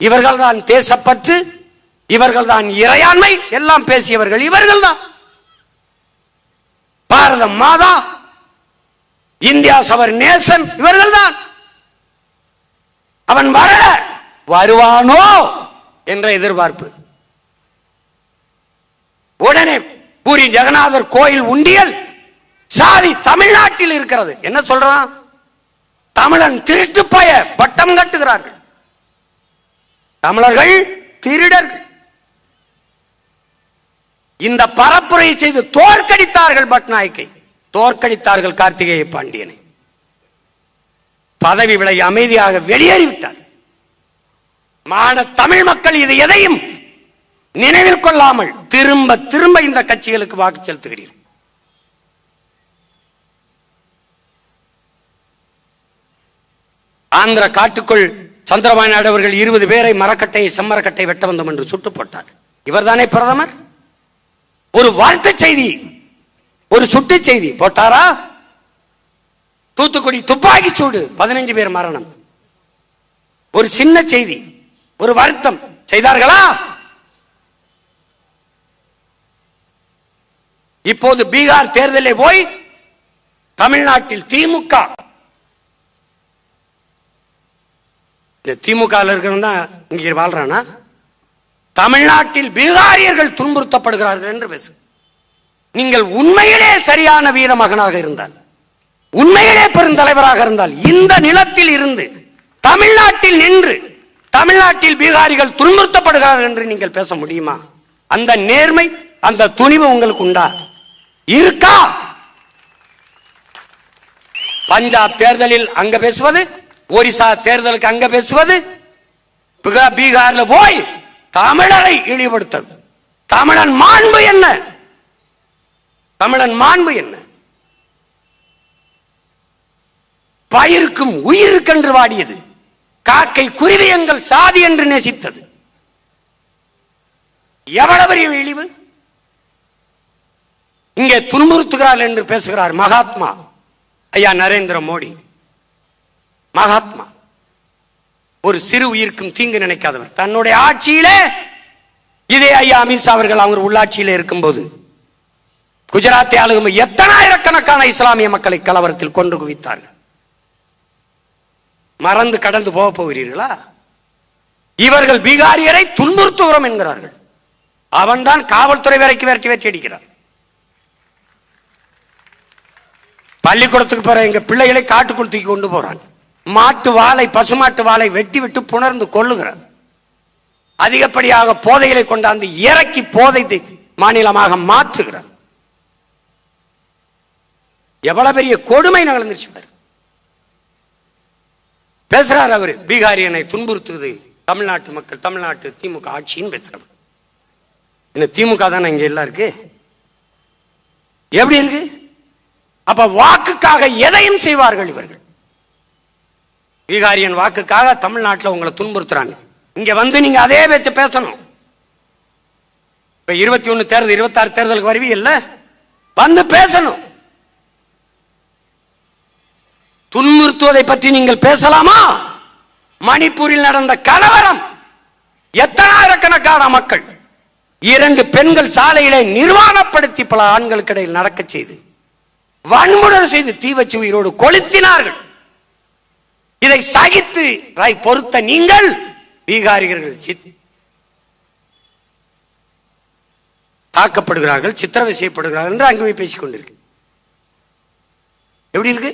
இவர்கள் தான் தேசப்பற்று, இவர்கள் தான் இறையாண்மை எல்லாம் பேசியவர்கள் இவர்கள் தான். பாரத மாதா, இந்தியா அவர் நேசன் இவர்கள் தான். அவன் வருவானோ என்ற எதிர்பார்ப்பு. உடனே பூரி ஜெகநாதர் கோயில் உண்டியல் சாதி தமிழ்நாட்டில் இருக்கிறது. என்ன சொல்றான்? தமிழன் திருட்டு பய பட்டம் கட்டுகிறார்கள். தமிழர்கள் திருடர்கள். இந்த பரப்புரையை செய்து தோற்கடித்தார்கள் பட்நாயக்கை, தோற்கடித்தார்கள் கார்த்திகேய பாண்டியனை. பதவி விலை அமைதியாக வெளியேறிவிட்டார். தமிழ் மக்கள் இது எதையும் நினைவில் கொள்ளாமல் திரும்ப திரும்ப இந்த கட்சிகளுக்கு வாக்கு செலுத்துகிறீர்கள். ஆந்திர காட்டுக்குள் சந்திரபாபு நாயுடு அவர்கள் 20 பேரை மரக்கட்டை செம்மரக்கட்டை வெட்ட வந்தோம் என்று சுட்டு போட்டார். இவர்தானே பிரதமர்? ஒரு வாழ்த்து செய்தி, ஒரு சுட்டு செய்தி போட்டாரா? தூத்துக்குடி துப்பாக்கி சூடு 15 பேர் மரணம், ஒரு சின்ன செய்தி, ஒரு வருத்தம் செய்தார்களா? இப்போது பீகார் தேர்தலில் போய் தமிழ்நாட்டில் திமுக இருக்கிறவன் தான் இங்கே வாழ்றானா? தமிழ்நாட்டில் பீகாரியர்கள் துன்புறுத்தப்படுகிறார்கள் என்று பேசு. நீங்கள் உண்மையிலே சரியான வீர மகனாக இருந்தால், உண்மையிலே பெருந்தலைவராக இருந்தால், இந்த நிலத்தில் இருந்து தமிழ்நாட்டில் நின்று தமிழ்நாட்டில் பீகாரிகள் துன்புறுத்தப்படுகிறார்கள் என்று நீங்கள் பேச முடியுமா? அந்த நேர்மை, அந்த துணிவு உங்களுக்கு உண்டா? இருக்கா? பஞ்சாப் தேர்தலில் அங்க பேசுவது, ஒரிசா தேர்தலுக்கு அங்க பேசுவது, பீகார்ல போய் தமிழரை இழிவுபடுத்தது. தமிழன் மாண்பு என்ன? தமிழன் மாண்பு என்ன? பயிருக்கும் உயிருக்கென்று வாடியது, காக்கை குருவி எங்கள் சாதி என்று நேசித்தது. எவ்வளவு பெரிய இழிவு! இங்கே துன்புறுத்துகிறார் என்று பேசுகிறார் மகாத்மா ஐயா நரேந்திர மோடி. மகாத்மா ஒரு சிறு உயிருக்கும் தீங்கு நினைக்காதவர். தன்னுடைய ஆட்சியிலே இதே ஐயா அமித்ஷா அவர்கள் அவங்க உள்ளாட்சியிலே இருக்கும்போது குஜராத்தை ஆளும் எத்தனாயிரக்கணக்கான இஸ்லாமிய மக்களை கலவரத்தில் கொன்று குவித்தார்கள். மறந்து கடந்து போக போகிறீர்களா? இவர்கள் பீகாரியரை துன்புறுத்துகிறோம் என்கிறார்கள். அவன்தான் காவல்துறை வரைக்கும் விரட்டி அடிக்கிறார். பள்ளிக்கூடத்துக்கு போற எங்க பிள்ளைகளை காட்டுக்குள் தூக்கி கொண்டு போறான். மாட்டு வாளை, பசுமாட்டு வாளை வெட்டி விட்டு புணர்ந்து கொள்ளுகிறார். அதிகப்படியாக போதைகளை கொண்டாந்து இறக்கி போதை மாநிலமாக மாற்றுகிறார். எவ்வளவு பெரிய கொடுமை நடந்துருச்சு பேசுறார் அவரு. பீகாரியனை துன்புறுத்துவது தமிழ்நாட்டு மக்கள், தமிழ்நாட்டு திமுக ஆட்சின்னு பேசுறாங்க. என்ன திமுக தானே இங்க எல்லாம் இருக்கு? எப்படி இருக்கு? அப்ப வாக்குக்காக எதையும் செய்வார்கள் இவர்கள். பீகாரியன் வாக்குக்காக தமிழ்நாட்டில் உங்களை துன்புறுத்துறாங்க. இங்க வந்து நீங்க அதே பேச்சு பேசணும். இப்ப 21 தேர்தல், 26 தேர்தலுக்கு வருவீங்க இல்ல, வந்து பேசணும். துன்புறுத்துவதை பற்றி நீங்கள் பேசலாமா? மணிப்பூரில் நடந்த கலவரம், எத்தனாயிரக்கணக்கான மக்கள், 2 பெண்கள் சாலையிலே நிர்வாணப்படுத்தி பல ஆண்களுக்கு இடையில் நடக்க செய்து வன்முறை செய்து தீ வச்சு உயிரோடு கொளுத்தினார்கள். இதை சகித்து பொறுத்த நீங்கள் பீகாரிகள் தாக்கப்படுகிறார்கள், சித்திரவதை செய்யப்படுகிறார்கள் என்று அங்கே போய் பேசிக் கொண்டிருக்கு. எப்படி இருக்கு?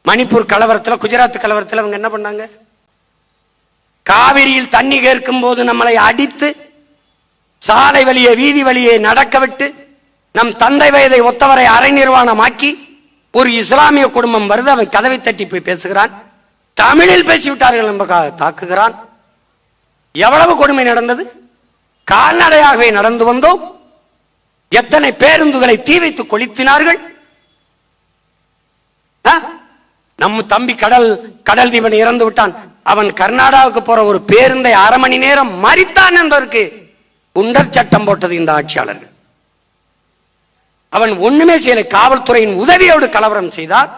மணிப்பூர் கலவரத்தில், குஜராத் கலவரத்தில் அவங்க என்ன பண்ணாங்க? காவிரியில் தண்ணி கேட்கும் போது நம்மளை அடித்து சாலை வழியே, வீதி வழியே நடக்க விட்டு, நம் தந்தை வயதை ஒத்தவரை அரை நிர்வாணமாக்கி ஒரு இஸ்லாமிய குடும்பம் வருது, அவன் கதவை தட்டி போய் பேசுகிறான், தமிழில் பேசிவிட்டார்கள் என்பதாக தாக்குகிறான். எவ்வளவு கொடுமை நடந்தது! கால்நடையாகவே நடந்து வந்தோம். எத்தனை பேருந்துகளை தீ வைத்து கொளுத்தினார்கள். நம்ம தம்பி கடல் தீபன் இறந்து விட்டான். அவன் கர்நாடகாவுக்கு போற ஒரு பேருந்தை 1/2 மணி நேரம் மறித்தான் என்பதற்கு குண்டர் சட்டம் போட்டது இந்த ஆட்சியாளர்கள். அவன் ஒண்ணுமே செய்யல. காவல்துறையின் உதவியோடு கலவரம் செய்தார்.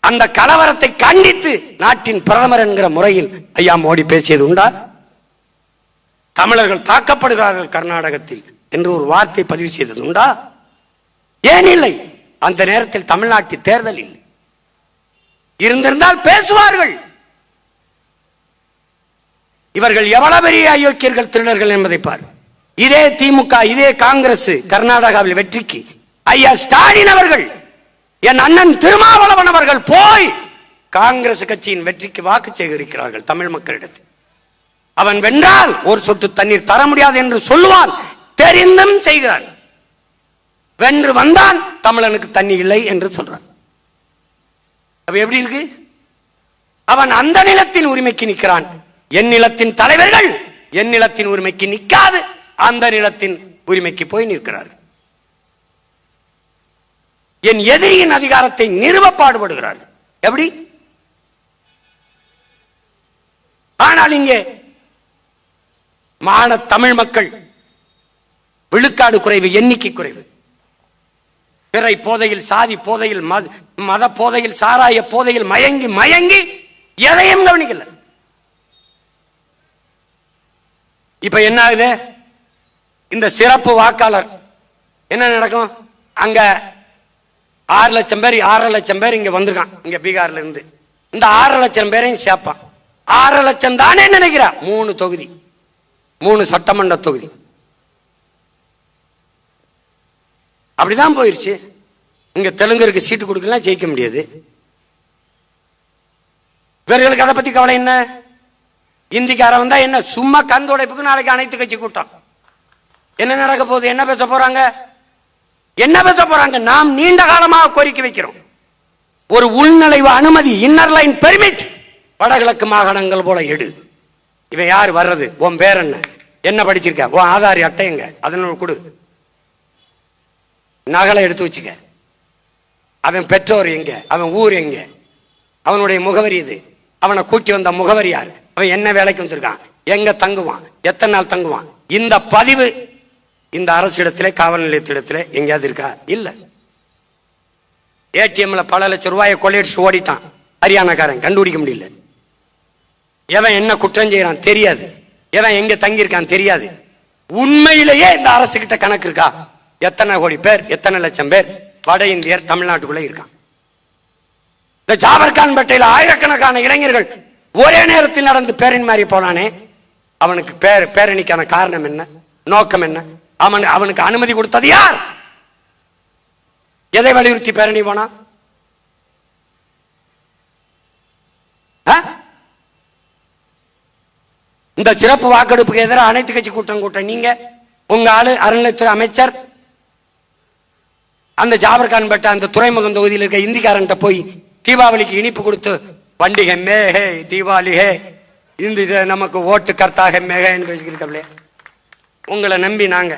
அந்த கலவரத்தை கண்டித்து நாட்டின் பிரதமர் என்கிற முறையில் ஐயா மோடி பேசியது உண்டா? தமிழர்கள் தாக்கப்படுகிறார்கள் கர்நாடகத்தில் என்று ஒரு வார்த்தை பதிவு செய்தது உண்டா? ஏன் இல்லை? அந்த நேரத்தில் தமிழ்நாட்டில் தேர்தல் இல்லை. இருந்திருந்தால் பேசுவார்கள். இவர்கள் எவ்வளவு பெரிய அயோக்கியர்கள், திருடர்கள் என்பதை பார். இதே திமுக, இதே காங்கிரஸ் கர்நாடகாவில் வெற்றிக்கு ஐயா ஸ்டாலின் அவர்கள், என் அண்ணன் திருமாவளவன் அவர்கள் போய் காங்கிரஸ் கட்சியின் வெற்றிக்கு வாக்கு சேகரிக்கிறார்கள் தமிழ் மக்களிடத்தில். அவன் வென்றால் ஒரு சொட்டு தண்ணீர் தர முடியாது என்று சொல்லுவான், தெரிந்தும் செய்கிறார். வென்று வந்தான் தமிழனுக்கு தண்ணி இல்லை என்று சொல்றான். அப்ப எப்படி இருக்கு? அவன் அந்த நிலத்தின் உரிமைக்கு நிற்கிறான். என் நிலத்தின் தலைவர்கள் என் நிலத்தின் உரிமைக்கு நிற்காது அந்த நிலத்தின் உரிமைக்கு போய் நிற்கிறார்கள். என் எதிரியின் அதிகாரத்தை நிறுவ பாடுபடுகிறார்கள். எப்படி? ஆனால் இங்கே மான தமிழ் மக்கள் விழுக்காடு குறைவு, எண்ணிக்கை குறைவு. பிறை போதையில், சாதி போதையில், மத போதையில், சாராய போதையில் மயங்கி மயங்கி எதையும் கவனிக்கல. இப்ப என்ன ஆகுது? இந்த சிறப்பு வாக்காளர் என்ன நடக்கும்? அங்க 6 லட்சம் பேர் 6 லட்சம் பேர் இங்க வந்திருக்கான், இங்க பீகார்ல இருந்து. இந்த 6 லட்சம் பேரையும் சேர்ப்பான். 6 லட்சம் தானே நினைக்கிறா? 3 தொகுதி, 3 சட்டமன்ற தொகுதி. அப்படிதான் போயிருச்சு. இங்க தெலுங்கருக்கு சீட்டு கொடுக்கலாம், ஜெயிக்க முடியாது. இவர்களுக்கு அதை பத்தி கவலை என்ன? இந்திக்காரன் வந்தா என்ன? சும்மா கந்தோடைப்புக்கு நாளைக்கு அனைத்து கட்சி கூட்டம். என்ன நடக்க போகுது? என்ன பேச போறாங்க? என்ன பேச போறாங்க? நாம் நீண்ட காலமாக கோரிக்கை வைக்கிறோம். ஒரு உள்நுழைவு அனுமதி, இன்னர் லைன் பெர்மிட் வடகிழக்கு மாகாணங்கள் போல எடு. இவன் யார் வர்றது? உன் பேர் என்ன? என்ன படிச்சிருக்க? உன் ஆதார் அட்டை எங்க? அதனோட கொடு, நகலை எடுத்து வச்சுக்க. அவன் பெற்றோர் எங்க? அவன் ஊர் எங்க? அவனுடைய முகவரி இது. அவனை கூட்டி வந்த முகவரி யார்? அவன் என்ன வேலைக்கு வந்திருக்கான்? எங்க தங்குவான்? எத்தனை நாள் தங்குவான்? இந்த பதிவு இந்த அரசு இடத்துல, காவல் நிலையத்திடத்துல எங்கேயாவது இருக்கா? இல்ல. ஏடிஎம்ல பல லட்சம் ரூபாயை கொள்ளையடிச்சு ஓடிட்டான் ஹரியானாக்காரன், கண்டுபிடிக்க முடியல. எவன் என்ன குற்றம் செய்யறான் தெரியாது, எவன் எங்க தங்கியிருக்கான் தெரியாது. உண்மையிலேயே இந்த அரசு கிட்ட கணக்கு இருக்கா? எத்தனை கோடி பேர், எத்தனை லட்சம் பேர் வட இந்தியர் தமிழ்நாட்டுக்குள்ள இருக்கான்? இந்த ஜாபர்கான் பேட்டையில் ஆயிரக்கணக்கான இளைஞர்கள் ஒரே நேரத்தில் நடந்து பேரணி மாறி போனானே, அவனுக்கு பேரணிக்கான காரணம் என்ன? நோக்கம் என்ன? அவனுக்கு அனுமதி கொடுத்தது யார்? எதை வலியுறுத்தி பேரணி போனா? இந்த சிறப்பு வாக்கெடுப்புக்கு எதிராக அனைத்து கட்சி கூட்டம் நீங்க, உங்க ஆளு அறநிலையத்துறை அமைச்சர் அந்த ஜாபர்கான் பேட்டை அந்த துறைமுகம் தொகுதியில் இருக்க இந்திக்காரன்ட்ட போய் தீபாவளிக்கு இனிப்பு கொடுத்து பண்டிகை மேகே தீபாவளி ஹே இந்த நமக்கு ஓட்டு கர்த்தாக மேகன்னு பேசிக்கிட்டு, உங்களை நம்பி நாங்க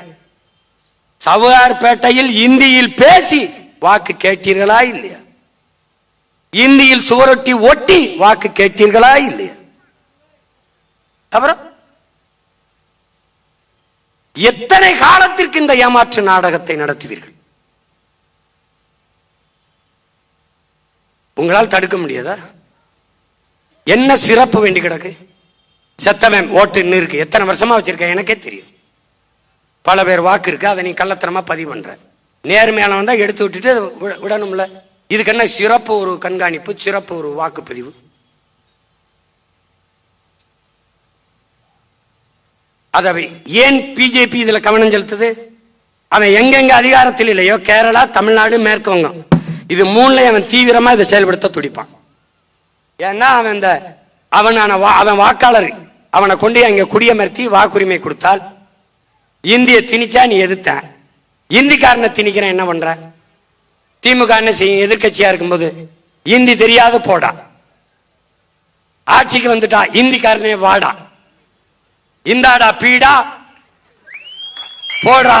சவுகார்பேட்டையில் இந்தியில் பேசி வாக்கு கேட்டீர்களா இல்லையா? இந்தியில் சுவரொட்டி ஒட்டி வாக்கு கேட்டீர்களா இல்லையா? அப்புறம் எத்தனை காலத்திற்கு இந்த ஏமாற்று நாடகத்தை நடத்துவீர்கள்? உங்களால் தடுக்க முடியாதா? என்ன சிறப்பு வேண்டி கிடக்கு? செத்தவன் ஓட்டு இருக்கு, எத்தனை வருஷமா வச்சிருக்க எனக்கே தெரியும். பல பேர் வாக்கு இருக்கு, அதை நீ கள்ளத்தனமா பதிவு பண்ற. நேர்மையான வந்தா எடுத்து விட்டுட்டு விடணும்ல. இதுக்கு என்ன சிறப்பு ஒரு கண்காணிப்பு, சிறப்பு ஒரு வாக்குப்பதிவு? அதை ஏன் பிஜேபி இதுல கவனம் செலுத்துது? அவன் எங்கெங்க அதிகாரத்தில் இல்லையோ, கேரளா, தமிழ்நாடு, மேற்கு வங்கம், இது 3ல அவன் தீவிரமா இதை செயல்படுத்த துடிப்பான். ஏன்னா அவன் வாக்காளர், அவனை கொண்டு அங்க குடியமர்த்தி வாக்குரிமை கொடுத்தால், இந்திய திணிச்சா நீ எதிர்த்த, இந்திக்காரனை திணிக்கிறேன் என்ன பண்ற? திமுக என்ன செய்யும்? எதிர்கட்சியா இருக்கும்போது இந்தி தெரியாத போடா, ஆட்சிக்கு வந்துட்டா இந்திக்காரனே வாடா, இந்தாடா பீடா போடுறா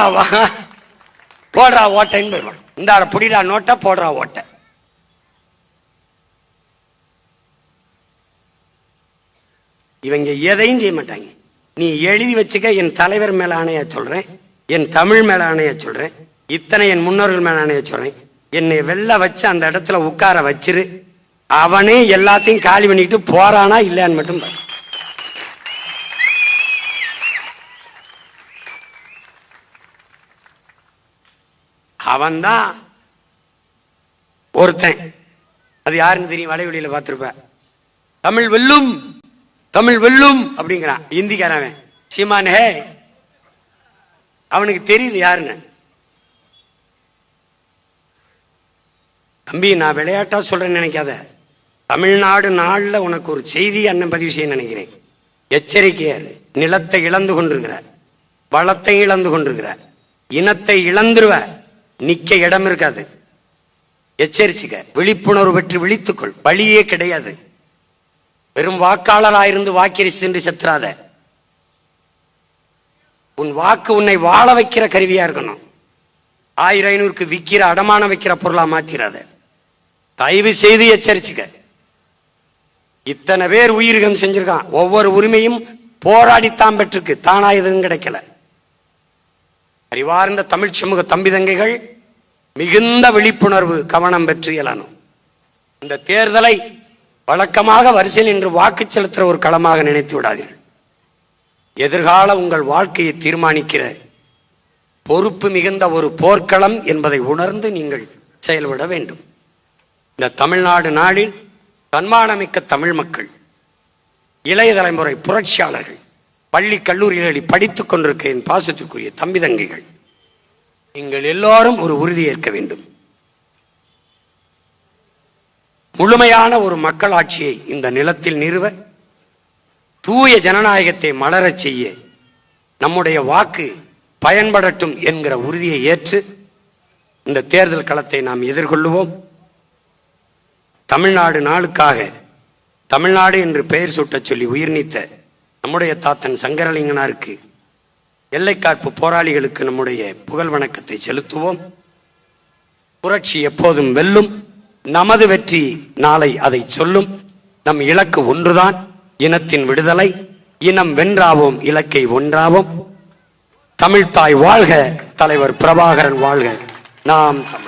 போடுறா ஓட்டைன்னு போயிடுவான். இந்தாட புடிடா நோட்டை, போடுறா ஓட்டை. இவங்க எதையும் செய்ய மாட்டாங்க. நீ எழுதி வச்சுக்க, என் தலைவர் மேல ஆணையா சொல்றேன், என் தமிழ் மேல ஆணையா சொல்றேன், இத்தனை என் முன்னோர்கள் மேல ஆணையா சொல்றேன், என்னை வெள்ள வச்சு அந்த இடத்துல உட்கார வச்சிரு, அவனே எல்லாத்தையும் காலி பண்ணிட்டு போறானா இல்லையான்னு மட்டும் பாரு. அவன்தான் ஒருத்தன், அது யாருன்னு தெரியும், வலைவெளியில பார்த்திருப்ப, தமிழ் வெல்லும் தமிழ் வெல்லும் அப்படிங்கிறான். இந்திக்காரன் சீமான் ஹே, அவனுக்கு தெரியுது யாருன்னு. தம்பி, நான் விளையாட்டா சொல்றேன்னு நினைக்காத. தமிழ்நாடு நாளில் உனக்கு ஒரு செய்தி அண்ணன் பதிவு செய்ய நினைக்கிறேன். எச்சரிக்கையார். நிலத்தை இழந்து கொண்டிருக்கிறார், வளத்தை இழந்து கொண்டிருக்கிறார், இனத்தை இழந்துருவ, நிக்க இடம் இருக்காது. எச்சரிச்சுக்க, விழிப்புணர்வு பெற்று விழித்துக்கொள். வழியே கிடையாது. வெறும் வாக்காளராயிருந்து வாக்கரிசி என்று செத்துறாத. உன் வாக்கு உன்னை வாழ வைக்கிற கருவியா இருக்கணும். 1000-500க்கு விக்கிற, அடமான வைக்கிற பொருளா மாத்திராத. தயவு செய்து எச்சரிச்சுக்க. இத்தனை பேர் உயிரிகம் செஞ்சிருக்கான். ஒவ்வொரு உரிமையும் போராடித்தான் பெற்றிருக்கு, தானா எதுவும் கிடைக்கல. அறிவார்ந்த தமிழ் சமூக தம்பி தங்கைகள் மிகுந்த விழிப்புணர்வு கவனம் பெற்று எழணும். இந்த தேர்தலை வழக்கமாக வரிசையில் நின்று வாக்கு செலுத்துகிற ஒரு களமாக நினைத்து விடாதீர்கள். எதிர்கால உங்கள் வாழ்க்கையை தீர்மானிக்கிற பொறுப்பு மிகுந்த ஒரு போர்க்களம் என்பதை உணர்ந்து நீங்கள் செயல்பட வேண்டும். இந்த தமிழ்நாடு நாளில் தன்மானமிக்க தமிழ் மக்கள், இளைய தலைமுறை புரட்சியாளர்கள், பள்ளி கல்லூரிகளில் படித்துக் கொண்டிருக்க என் பாசத்திற்குரிய தம்பி தங்கைகள், நீங்கள் எல்லோரும் ஒரு உறுதி ஏற்க வேண்டும். முழுமையான ஒரு மக்களாட்சியை இந்த நிலத்தில் நிறுவ, தூய ஜனநாயகத்தை மலரச் செய்ய நம்முடைய வாக்கு பயன்படட்டும் என்கிற உறுதியை ஏற்று இந்த தேர்தல் களத்தை நாம் எதிர்கொள்ளுவோம். தமிழ்நாடு நாளுக்காக தமிழ்நாடு என்று பெயர் சூட்டச் சொல்லி உயிர் நீத்த நம்முடைய தாத்தன் சங்கரலிங்கனாருக்கு, எல்லைக்காப்பு போராளிகளுக்கு நம்முடைய புகழ் வணக்கத்தை செலுத்துவோம். புரட்சி எப்போதும் வெல்லும். நமது வெற்றி நாளை அதை சொல்லும். நம் இலக்கு ஒன்றுதான், இனத்தின் விடுதலை. இனம் வென்றாவோம், இலக்கை ஒன்றாவோம். தமிழ்தாய் வாழ்க, தலைவர் பிரபாகரன் வாழ்க. நாம் தமிழ்.